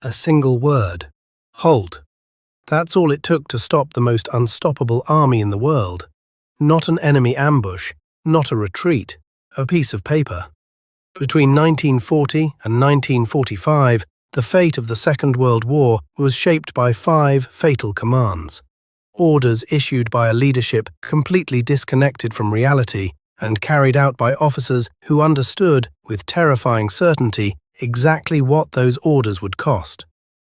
A single word. Halt. That's all it took to stop the most unstoppable army in the world. Not an enemy ambush, not a retreat, a piece of paper. Between 1940 and 1945, the fate of the Second World War was shaped by 5 fatal commands. Orders issued by a leadership completely disconnected from reality and carried out by officers who understood, with terrifying certainty, exactly what those orders would cost.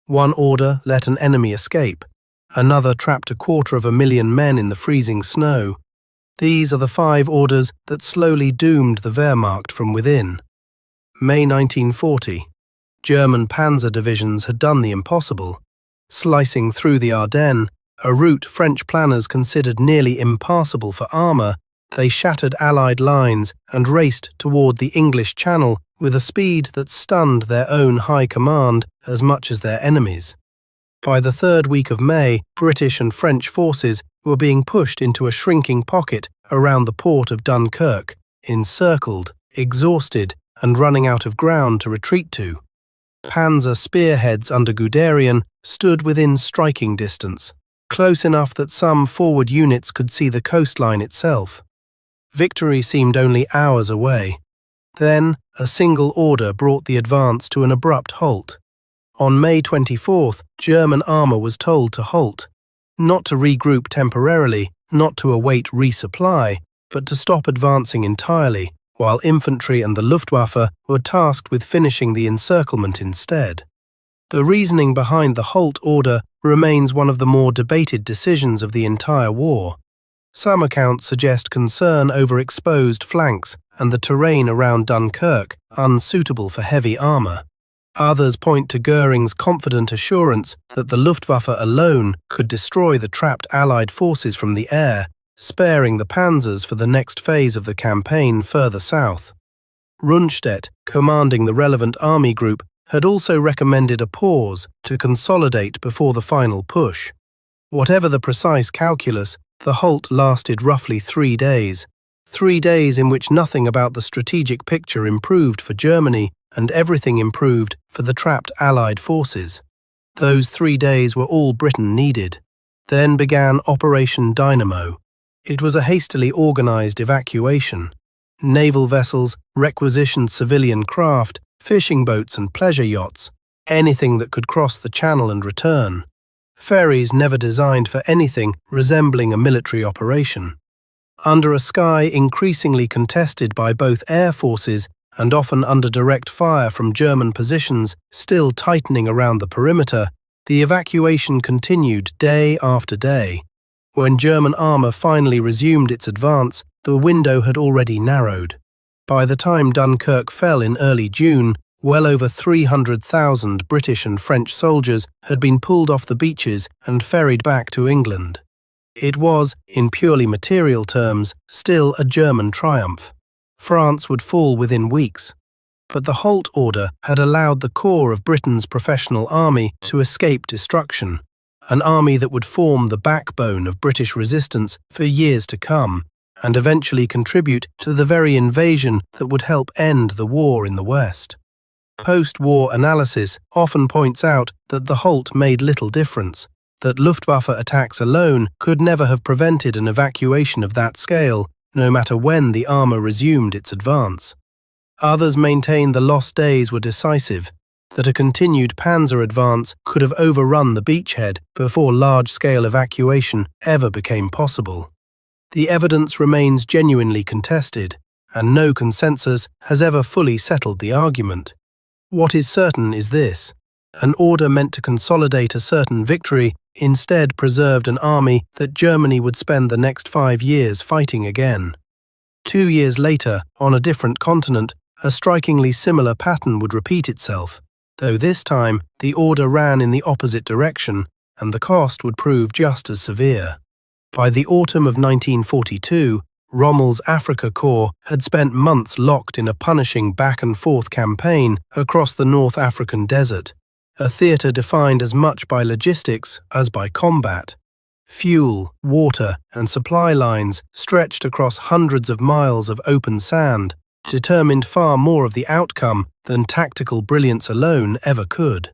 One order let an enemy escape. Another trapped 250,000 men in the freezing snow. These are the 5 orders that slowly doomed the Wehrmacht from within. May 1940. German panzer divisions had done the impossible. Slicing through the Ardennes, a route French planners considered nearly impassable for armour, they shattered Allied lines and raced toward the English Channel with a speed that stunned their own high command as much as their enemies. By the 3rd week of May, British and French forces were being pushed into a shrinking pocket around the port of Dunkirk, encircled, exhausted, and running out of ground to retreat to. Panzer spearheads under Guderian stood within striking distance, close enough that some forward units could see the coastline itself. Victory seemed only hours away. Then, a single order brought the advance to an abrupt halt. On May 24th, German armour was told to halt, not to regroup temporarily, not to await resupply, but to stop advancing entirely, while infantry and the Luftwaffe were tasked with finishing the encirclement instead. The reasoning behind the halt order remains one of the more debated decisions of the entire war. Some accounts suggest concern over exposed flanks and the terrain around Dunkirk unsuitable for heavy armour. Others point to Goering's confident assurance that the Luftwaffe alone could destroy the trapped Allied forces from the air, sparing the panzers for the next phase of the campaign further south. Rundstedt, commanding the relevant army group, had also recommended a pause to consolidate before the final push. Whatever the precise calculus, the halt lasted roughly 3 days. 3 days in which nothing about the strategic picture improved for Germany and everything improved for the trapped Allied forces. Those 3 days were all Britain needed. Then began Operation Dynamo. It was a hastily organised evacuation. Naval vessels, requisitioned civilian craft, fishing boats and pleasure yachts, anything that could cross the channel and return. Ferries never designed for anything resembling a military operation. Under a sky increasingly contested by both air forces and often under direct fire from German positions still tightening around the perimeter, the evacuation continued day after day. When German armour finally resumed its advance, the window had already narrowed. By the time Dunkirk fell in early June, well over 300,000 British and French soldiers had been pulled off the beaches and ferried back to England. It was, in purely material terms, still a German triumph. France would fall within weeks. But the halt order had allowed the core of Britain's professional army to escape destruction, an army that would form the backbone of British resistance for years to come, and eventually contribute to the very invasion that would help end the war in the West. Post-war analysis often points out that the halt made little difference, that Luftwaffe attacks alone could never have prevented an evacuation of that scale, no matter when the armour resumed its advance. Others maintain the lost days were decisive, that a continued panzer advance could have overrun the beachhead before large-scale evacuation ever became possible. The evidence remains genuinely contested, and no consensus has ever fully settled the argument. What is certain is this: an order meant to consolidate a certain victory instead preserved an army that Germany would spend the next 5 years fighting again. 2 years later, on a different continent, a strikingly similar pattern would repeat itself, though this time the order ran in the opposite direction, and the cost would prove just as severe. By the autumn of 1942, Rommel's Africa Corps had spent months locked in a punishing back-and-forth campaign across the North African desert, a theatre defined as much by logistics as by combat. Fuel, water, and supply lines stretched across hundreds of miles of open sand, determined far more of the outcome than tactical brilliance alone ever could.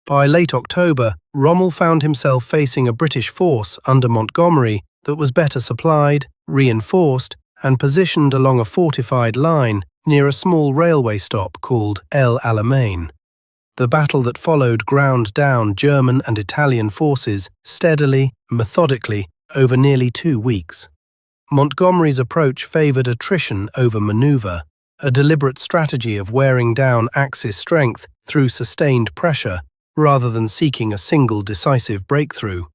By late October, Rommel found himself facing a British force under Montgomery that was better supplied, reinforced, and positioned along a fortified line near a small railway stop called El Alamein. The battle that followed ground down German and Italian forces steadily, methodically, over nearly 2 weeks. Montgomery's approach favored attrition over maneuver, a deliberate strategy of wearing down Axis strength through sustained pressure rather than seeking a single decisive breakthrough.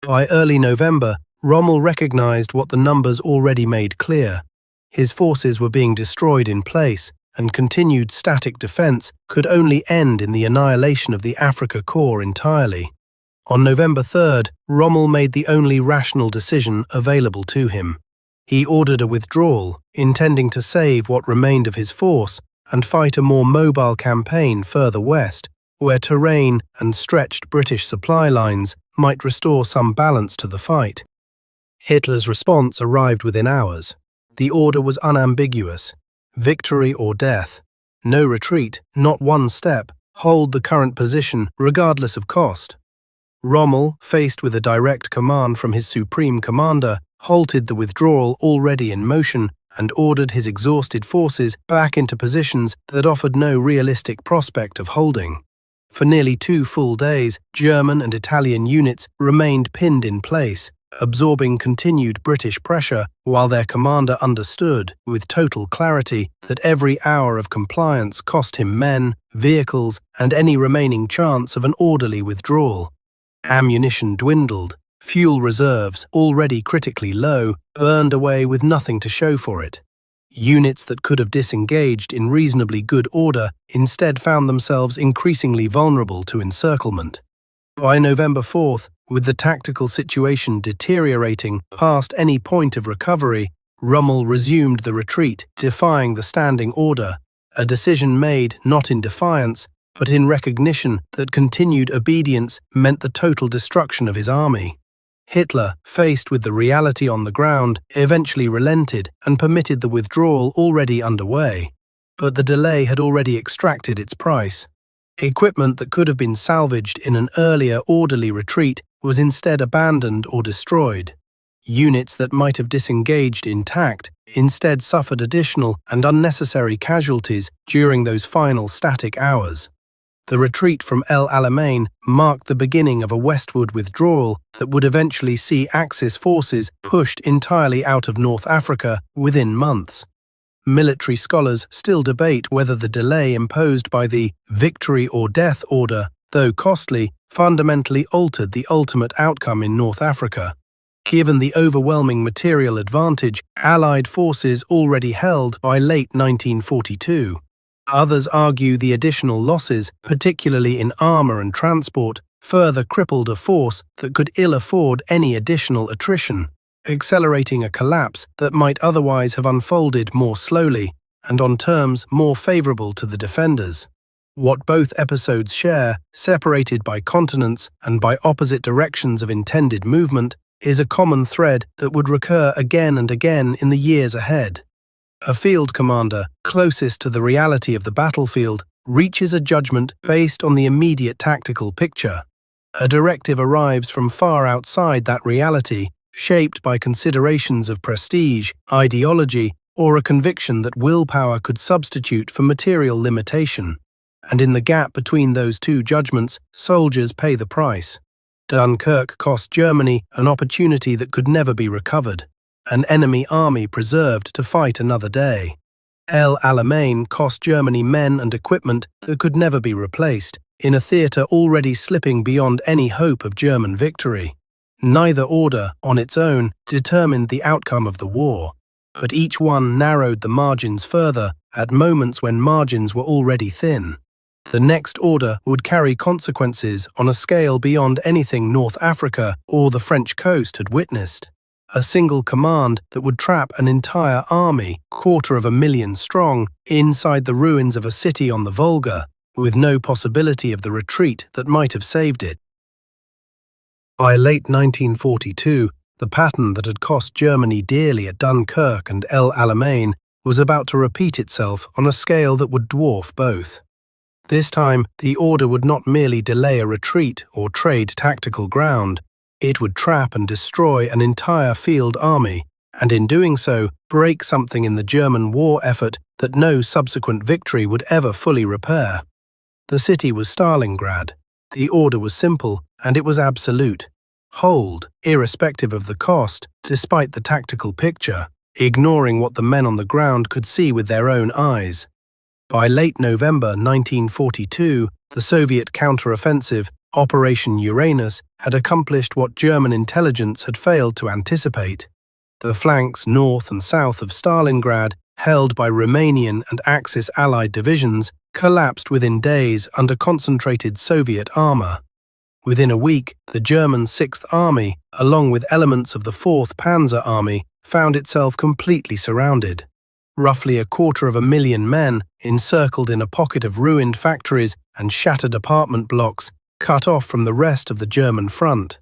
By early November, Rommel recognized what the numbers already made clear. His forces were being destroyed in place, and continued static defense could only end in the annihilation of the Afrika Korps entirely. On November 3rd, Rommel made the only rational decision available to him. He ordered a withdrawal, intending to save what remained of his force and fight a more mobile campaign further west, where terrain and stretched British supply lines might restore some balance to the fight. Hitler's response arrived within hours. The order was unambiguous: victory or death. No retreat, not one step. Hold the current position, regardless of cost. Rommel, faced with a direct command from his supreme commander, halted the withdrawal already in motion and ordered his exhausted forces back into positions that offered no realistic prospect of holding. For nearly 2 full days, German and Italian units remained pinned in place, absorbing continued British pressure while their commander understood, with total clarity, that every hour of compliance cost him men, vehicles, and any remaining chance of an orderly withdrawal. Ammunition dwindled. Fuel reserves, already critically low, burned away with nothing to show for it. Units that could have disengaged in reasonably good order instead found themselves increasingly vulnerable to encirclement. By November 4th, with the tactical situation deteriorating past any point of recovery, Rommel resumed the retreat, defying the standing order, a decision made not in defiance, but in recognition that continued obedience meant the total destruction of his army. Hitler, faced with the reality on the ground, eventually relented and permitted the withdrawal already underway. But the delay had already extracted its price. Equipment that could have been salvaged in an earlier orderly retreat was instead abandoned or destroyed. Units that might have disengaged intact instead suffered additional and unnecessary casualties during those final static hours. The retreat from El Alamein marked the beginning of a westward withdrawal that would eventually see Axis forces pushed entirely out of North Africa within months. Military scholars still debate whether the delay imposed by the victory or death order, though costly, fundamentally altered the ultimate outcome in North Africa. Given the overwhelming material advantage Allied forces already held by late 1942. Others argue the additional losses, particularly in armor and transport, further crippled a force that could ill afford any additional attrition, accelerating a collapse that might otherwise have unfolded more slowly and on terms more favorable to the defenders. What both episodes share, separated by continents and by opposite directions of intended movement, is a common thread that would recur again and again in the years ahead. A field commander, closest to the reality of the battlefield, reaches a judgment based on the immediate tactical picture. A directive arrives from far outside that reality, shaped by considerations of prestige, ideology, or a conviction that willpower could substitute for material limitation. And in the gap between those two judgments, soldiers pay the price. Dunkirk cost Germany an opportunity that could never be recovered. An enemy army preserved to fight another day. El Alamein cost Germany men and equipment that could never be replaced, in a theatre already slipping beyond any hope of German victory. Neither order, on its own, determined the outcome of the war, but each one narrowed the margins further at moments when margins were already thin. The next order would carry consequences on a scale beyond anything North Africa or the French coast had witnessed. A single command that would trap an entire army, 250,000 strong, inside the ruins of a city on the Volga, with no possibility of the retreat that might have saved it. By late 1942, the pattern that had cost Germany dearly at Dunkirk and El Alamein was about to repeat itself on a scale that would dwarf both. This time, the order would not merely delay a retreat or trade tactical ground, it would trap and destroy an entire field army, and in doing so, break something in the German war effort that no subsequent victory would ever fully repair. The city was Stalingrad. The order was simple, and it was absolute. Hold, irrespective of the cost, despite the tactical picture, ignoring what the men on the ground could see with their own eyes. By late November 1942, the Soviet counteroffensive, Operation Uranus, had accomplished what German intelligence had failed to anticipate. The flanks north and south of Stalingrad, held by Romanian and Axis Allied divisions, collapsed within days under concentrated Soviet armor. Within a week, the German 6th Army, along with elements of the 4th Panzer Army, found itself completely surrounded. Roughly 250,000 men, encircled in a pocket of ruined factories and shattered apartment blocks, cut off from the rest of the German front.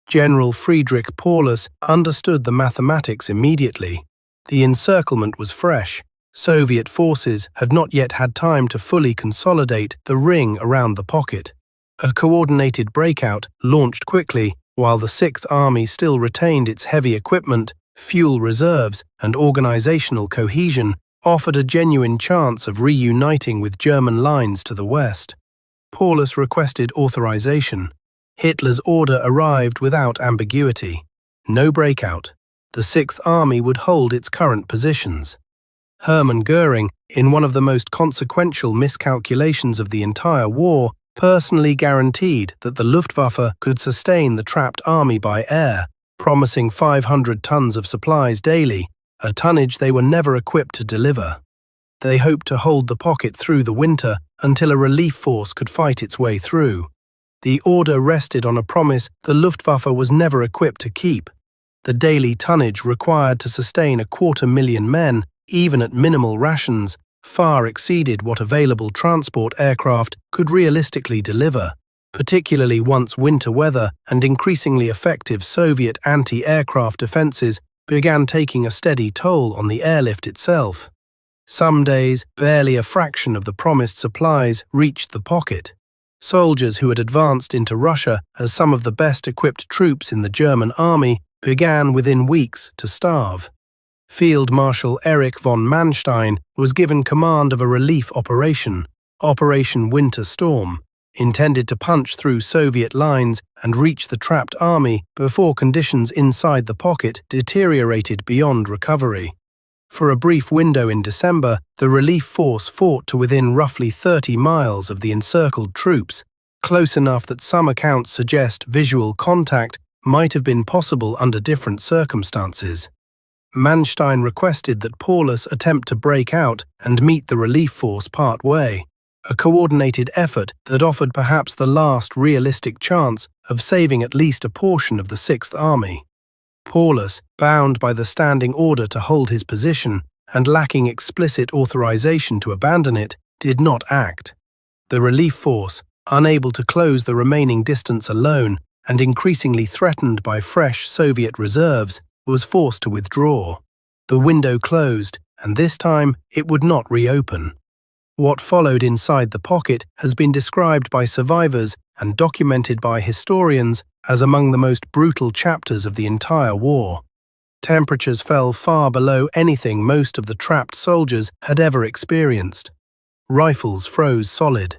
General Friedrich Paulus understood the mathematics immediately. The encirclement was fresh. Soviet forces had not yet had time to fully consolidate the ring around the pocket. A coordinated breakout launched quickly, while the 6th Army still retained its heavy equipment, fuel reserves, and organizational cohesion, offered a genuine chance of reuniting with German lines to the west. Paulus requested authorization. Hitler's order arrived without ambiguity. No breakout. The 6th Army would hold its current positions. Hermann Goering, in one of the most consequential miscalculations of the entire war, personally guaranteed that the Luftwaffe could sustain the trapped army by air, promising 500 tons of supplies daily, a tonnage they were never equipped to deliver. They hoped to hold the pocket through the winter until a relief force could fight its way through. The order rested on a promise the Luftwaffe was never equipped to keep. The daily tonnage required to sustain 250,000 men, even at minimal rations, far exceeded what available transport aircraft could realistically deliver, particularly once winter weather and increasingly effective Soviet anti-aircraft defenses began taking a steady toll on the airlift itself. Some days, barely a fraction of the promised supplies reached the pocket. Soldiers who had advanced into Russia as some of the best-equipped troops in the German army began within weeks to starve. Field Marshal Erich von Manstein was given command of a relief operation, Operation Winter Storm, intended to punch through Soviet lines and reach the trapped army before conditions inside the pocket deteriorated beyond recovery. For a brief window in December, the relief force fought to within roughly 30 miles of the encircled troops, close enough that some accounts suggest visual contact might have been possible under different circumstances. Manstein requested that Paulus attempt to break out and meet the relief force part way, a coordinated effort that offered perhaps the last realistic chance of saving at least a portion of the 6th Army. Paulus, bound by the standing order to hold his position and lacking explicit authorization to abandon it, did not act. The relief force, unable to close the remaining distance alone and increasingly threatened by fresh Soviet reserves, was forced to withdraw. The window closed, and this time it would not reopen. What followed inside the pocket has been described by survivors and documented by historians as among the most brutal chapters of the entire war. Temperatures fell far below anything most of the trapped soldiers had ever experienced. Rifles froze solid.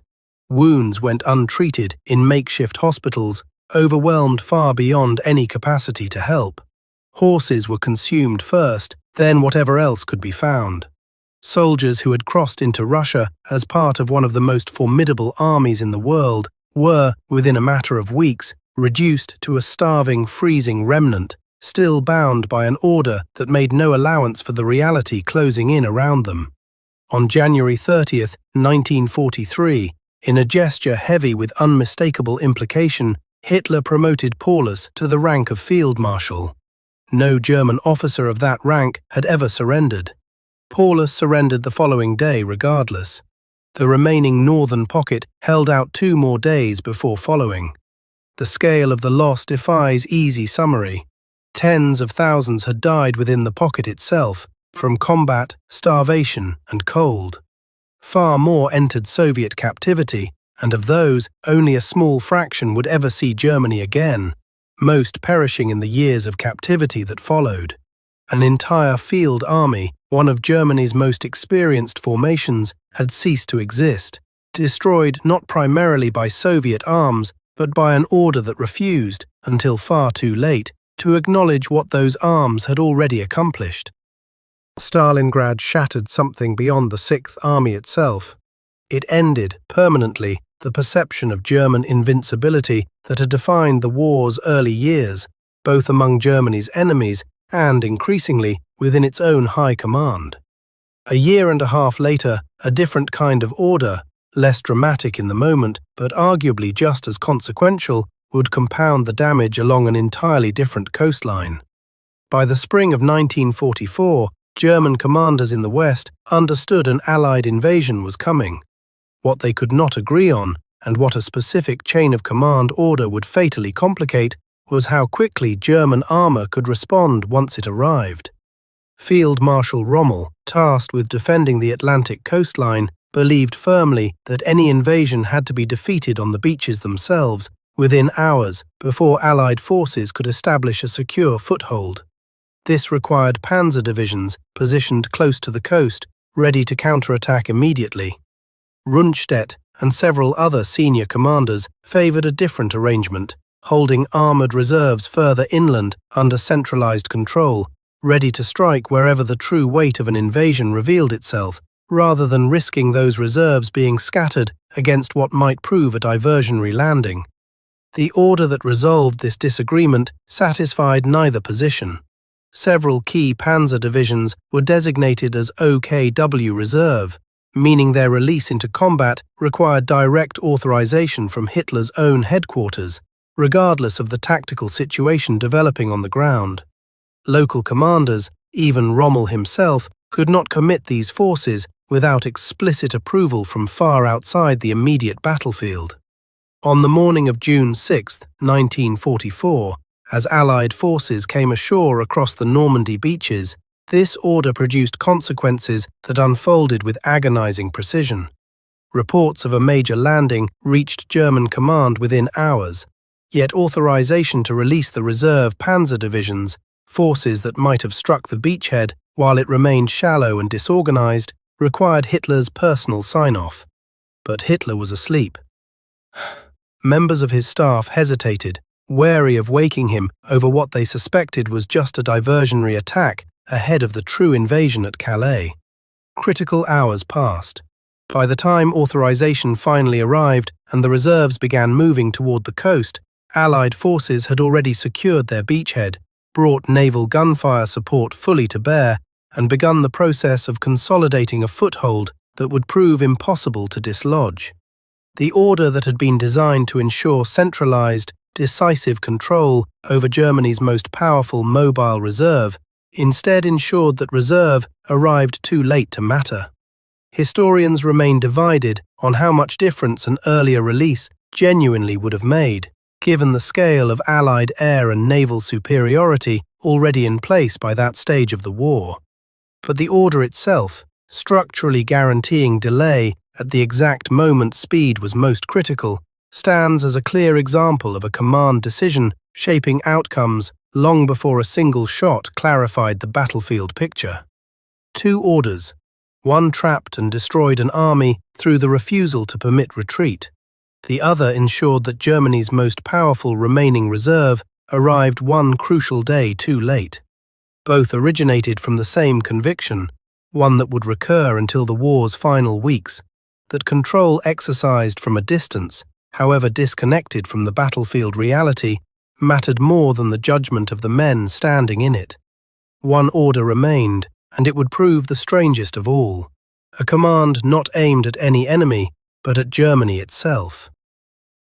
Wounds went untreated in makeshift hospitals, overwhelmed far beyond any capacity to help. Horses were consumed first, then whatever else could be found. Soldiers who had crossed into Russia as part of one of the most formidable armies in the world were, within a matter of weeks, reduced to a starving, freezing remnant, still bound by an order that made no allowance for the reality closing in around them. On January 30th, 1943, in a gesture heavy with unmistakable implication, Hitler promoted Paulus to the rank of Field Marshal. No German officer of that rank had ever surrendered. Paulus surrendered the following day regardless. The remaining northern pocket held out 2 more days before following. The scale of the loss defies easy summary. Tens of thousands had died within the pocket itself, from combat, starvation, and cold. far more entered Soviet captivity, and of those, only a small fraction would ever see Germany again, most perishing in the years of captivity that followed. An entire field army, one of Germany's most experienced formations, had ceased to exist, destroyed not primarily by Soviet arms, but by an order that refused, until far too late, to acknowledge what those arms had already accomplished. Stalingrad shattered something beyond the Sixth Army itself. It ended, permanently, the perception of German invincibility that had defined the war's early years, both among Germany's enemies and, increasingly, within its own high command. A year and a half later, a different kind of order, less dramatic in the moment, but arguably just as consequential, would compound the damage along an entirely different coastline. By the spring of 1944, German commanders in the West understood an Allied invasion was coming. What they could not agree on, and what a specific chain of command order would fatally complicate, was how quickly German armor could respond once it arrived. Field Marshal Rommel, tasked with defending the Atlantic coastline, believed firmly that any invasion had to be defeated on the beaches themselves within hours before Allied forces could establish a secure foothold. This required panzer divisions positioned close to the coast, ready to counterattack immediately. Rundstedt and several other senior commanders favored a different arrangement, holding armored reserves further inland under centralized control, ready to strike wherever the true weight of an invasion revealed itself, rather than risking those reserves being scattered against what might prove a diversionary landing. The order that resolved this disagreement satisfied neither position. Several key panzer divisions were designated as OKW Reserve, meaning their release into combat required direct authorization from Hitler's own headquarters, regardless of the tactical situation developing on the ground. Local commanders, even Rommel himself, could not commit these forces without explicit approval from far outside the immediate battlefield. On the morning of June 6, 1944, as Allied forces came ashore across the Normandy beaches, this order produced consequences that unfolded with agonizing precision. Reports of a major landing reached German command within hours, yet authorization to release the reserve panzer divisions, forces that might have struck the beachhead while it remained shallow and disorganized, required Hitler's personal sign-off. But Hitler was asleep. Members of his staff hesitated, wary of waking him over what they suspected was just a diversionary attack ahead of the true invasion at Calais. Critical hours passed. By the time authorization finally arrived and the reserves began moving toward the coast, Allied forces had already secured their beachhead, brought naval gunfire support fully to bear, and begun the process of consolidating a foothold that would prove impossible to dislodge. The order that had been designed to ensure centralized, decisive control over Germany's most powerful mobile reserve instead ensured that reserve arrived too late to matter. Historians remain divided on how much difference an earlier release genuinely would have made, given the scale of Allied air and naval superiority already in place by that stage of the war. But the order itself, structurally guaranteeing delay at the exact moment speed was most critical, stands as a clear example of a command decision shaping outcomes long before a single shot clarified the battlefield picture. Two orders. One trapped and destroyed an army through the refusal to permit retreat. The other ensured that Germany's most powerful remaining reserve arrived one crucial day too late. Both originated from the same conviction, one that would recur until the war's final weeks, that control exercised from a distance, however disconnected from the battlefield reality, mattered more than the judgment of the men standing in it. One order remained, and it would prove the strangest of all, a command not aimed at any enemy, but at Germany itself.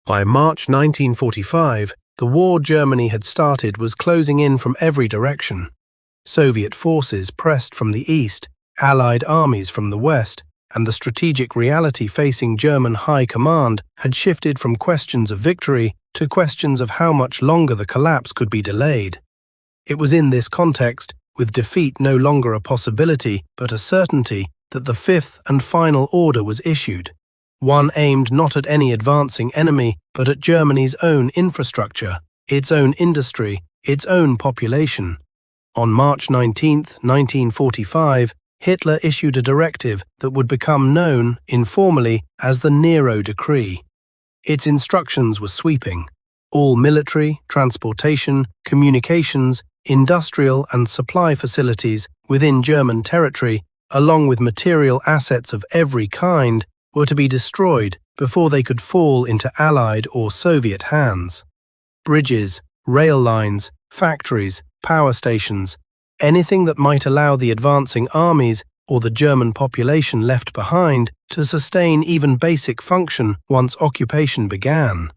By March 1945, the war Germany had started was closing in from every direction. Soviet forces pressed from the east, Allied armies from the west, and the strategic reality facing German high command had shifted from questions of victory to questions of how much longer the collapse could be delayed. It was in this context, with defeat no longer a possibility but a certainty, that the fifth and final order was issued, one aimed not at any advancing enemy but at Germany's own infrastructure, its own industry, its own population. On March 19, 1945, Hitler issued a directive that would become known, informally, as the Nero Decree. Its instructions were sweeping. All military, transportation, communications, industrial and supply facilities within German territory, along with material assets of every kind, were to be destroyed before they could fall into Allied or Soviet hands. Bridges, rail lines, factories, power stations, anything that might allow the advancing armies or the German population left behind to sustain even basic function once occupation began.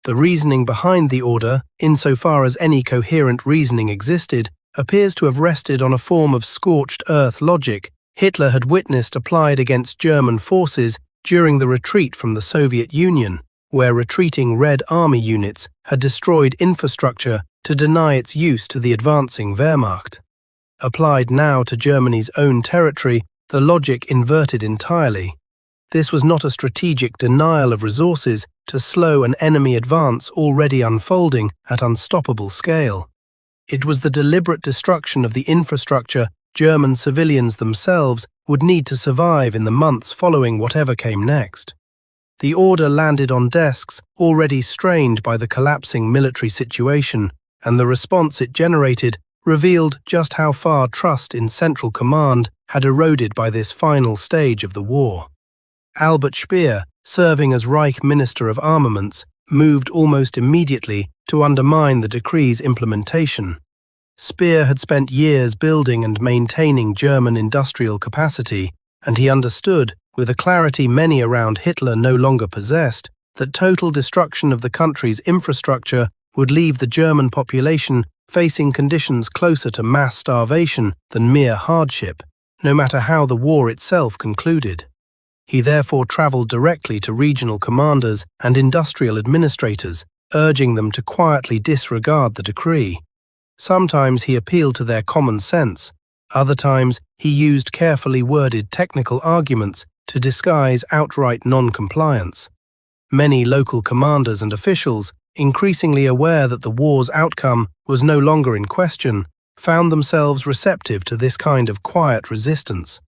The reasoning behind the order, insofar as any coherent reasoning existed, appears to have rested on a form of scorched earth logic Hitler had witnessed applied against German forces during the retreat from the Soviet Union, where retreating Red Army units had destroyed infrastructure to deny its use to the advancing Wehrmacht. Applied now to Germany's own territory, the logic inverted entirely. This was not a strategic denial of resources to slow an enemy advance already unfolding at unstoppable scale. It was the deliberate destruction of the infrastructure German civilians themselves would need to survive in the months following whatever came next. The order landed on desks already strained by the collapsing military situation, and the response it generated revealed just how far trust in central command had eroded by this final stage of the war. Albert Speer, serving as Reich Minister of Armaments, moved almost immediately to undermine the decree's implementation. Speer had spent years building and maintaining German industrial capacity, and he understood, with a clarity many around Hitler no longer possessed, that total destruction of the country's infrastructure would leave the German population facing conditions closer to mass starvation than mere hardship, no matter how the war itself concluded. He therefore travelled directly to regional commanders and industrial administrators, urging them to quietly disregard the decree. Sometimes he appealed to their common sense, other times he used carefully worded technical arguments to disguise outright non-compliance. Many local commanders and officials, increasingly aware that the war's outcome was no longer in question, found themselves receptive to this kind of quiet resistance.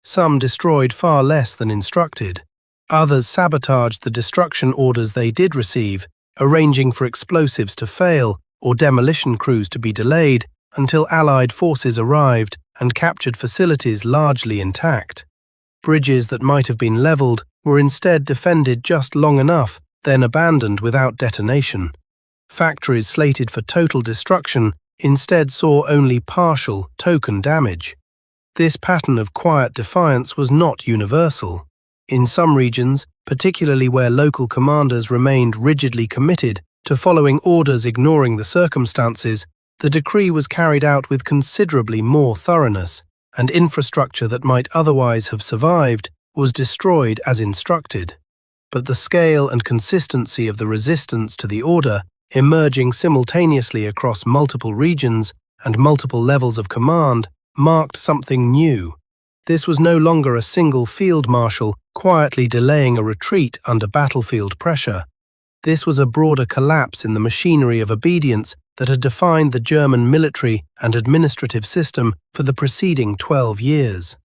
Some destroyed far less than instructed. Others sabotaged the destruction orders they did receive, arranging for explosives to fail or demolition crews to be delayed until Allied forces arrived and captured facilities largely intact. Bridges that might have been leveled were instead defended just long enough, then abandoned without detonation. Factories slated for total destruction instead saw only partial, token damage. This pattern of quiet defiance was not universal. In some regions, particularly where local commanders remained rigidly committed to following orders ignoring the circumstances, the decree was carried out with considerably more thoroughness, and infrastructure that might otherwise have survived was destroyed as instructed. But the scale and consistency of the resistance to the order, emerging simultaneously across multiple regions and multiple levels of command, marked something new. This was no longer a single field marshal quietly delaying a retreat under battlefield pressure. This was a broader collapse in the machinery of obedience that had defined the German military and administrative system for the preceding 12 years.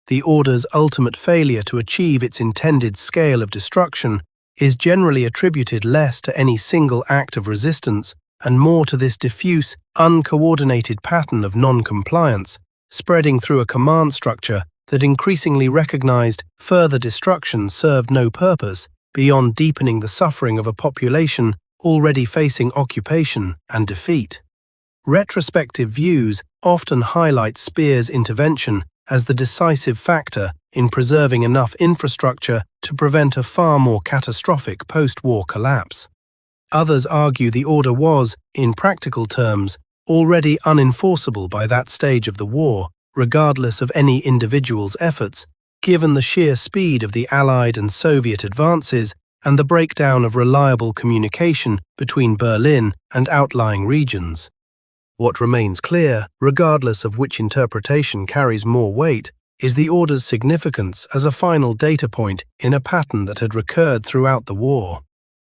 The order's ultimate failure to achieve its intended scale of destruction is generally attributed less to any single act of resistance and more to this diffuse, uncoordinated pattern of non-compliance, spreading through a command structure that increasingly recognized further destruction served no purpose beyond deepening the suffering of a population already facing occupation and defeat. Retrospective views often highlight Speer's intervention as the decisive factor in preserving enough infrastructure to prevent a far more catastrophic post-war collapse. Others argue the order was, in practical terms, already unenforceable by that stage of the war, regardless of any individual's efforts, given the sheer speed of the Allied and Soviet advances and the breakdown of reliable communication between Berlin and outlying regions. What remains clear, regardless of which interpretation carries more weight, is the order's significance as a final data point in a pattern that had recurred throughout the war.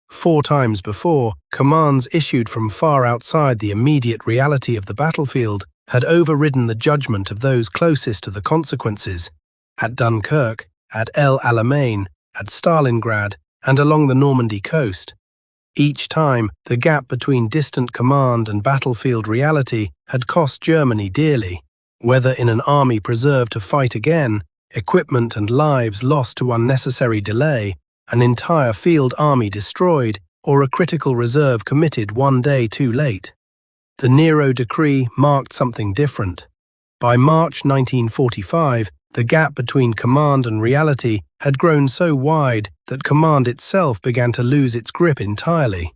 4 times before, commands issued from far outside the immediate reality of the battlefield had overridden the judgment of those closest to the consequences, at Dunkirk, at El Alamein, at Stalingrad, and along the Normandy coast. Each time, the gap between distant command and battlefield reality had cost Germany dearly, whether in an army preserved to fight again, equipment and lives lost to unnecessary delay, an entire field army destroyed, or a critical reserve committed one day too late. The Nero decree marked something different. By March 1945, the gap between command and reality had grown so wide that command itself began to lose its grip entirely.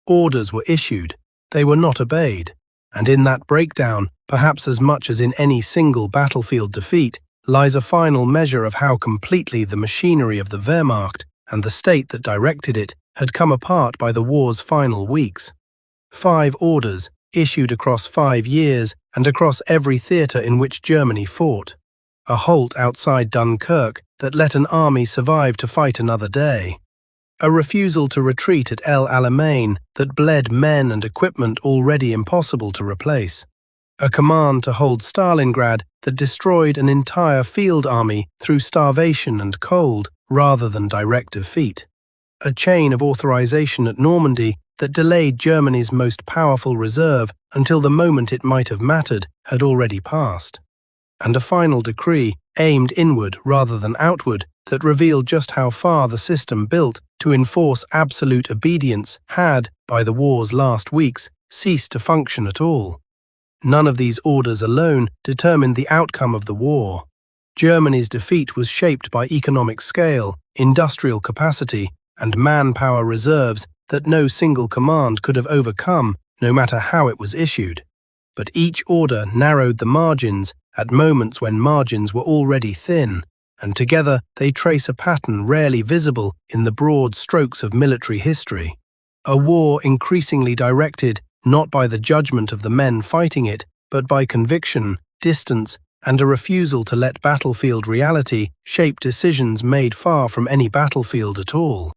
Orders were issued, they were not obeyed, and in that breakdown, perhaps as much as in any single battlefield defeat, lies a final measure of how completely the machinery of the Wehrmacht and the state that directed it had come apart by the war's final weeks. 5 orders, issued across 5 years and across every theatre in which Germany fought. A halt outside Dunkirk that let an army survive to fight another day. A refusal to retreat at El Alamein that bled men and equipment already impossible to replace. A command to hold Stalingrad that destroyed an entire field army through starvation and cold rather than direct defeat. A chain of authorization at Normandy that delayed Germany's most powerful reserve until the moment it might have mattered had already passed. And a final decree, aimed inward rather than outward, that revealed just how far the system built to enforce absolute obedience had, by the war's last weeks, ceased to function at all. None of these orders alone determined the outcome of the war. Germany's defeat was shaped by economic scale, industrial capacity, and manpower reserves that no single command could have overcome, no matter how it was issued. But each order narrowed the margins at moments when margins were already thin, and together they trace a pattern rarely visible in the broad strokes of military history. A war increasingly directed not by the judgment of the men fighting it, but by conviction, distance, and a refusal to let battlefield reality shape decisions made far from any battlefield at all.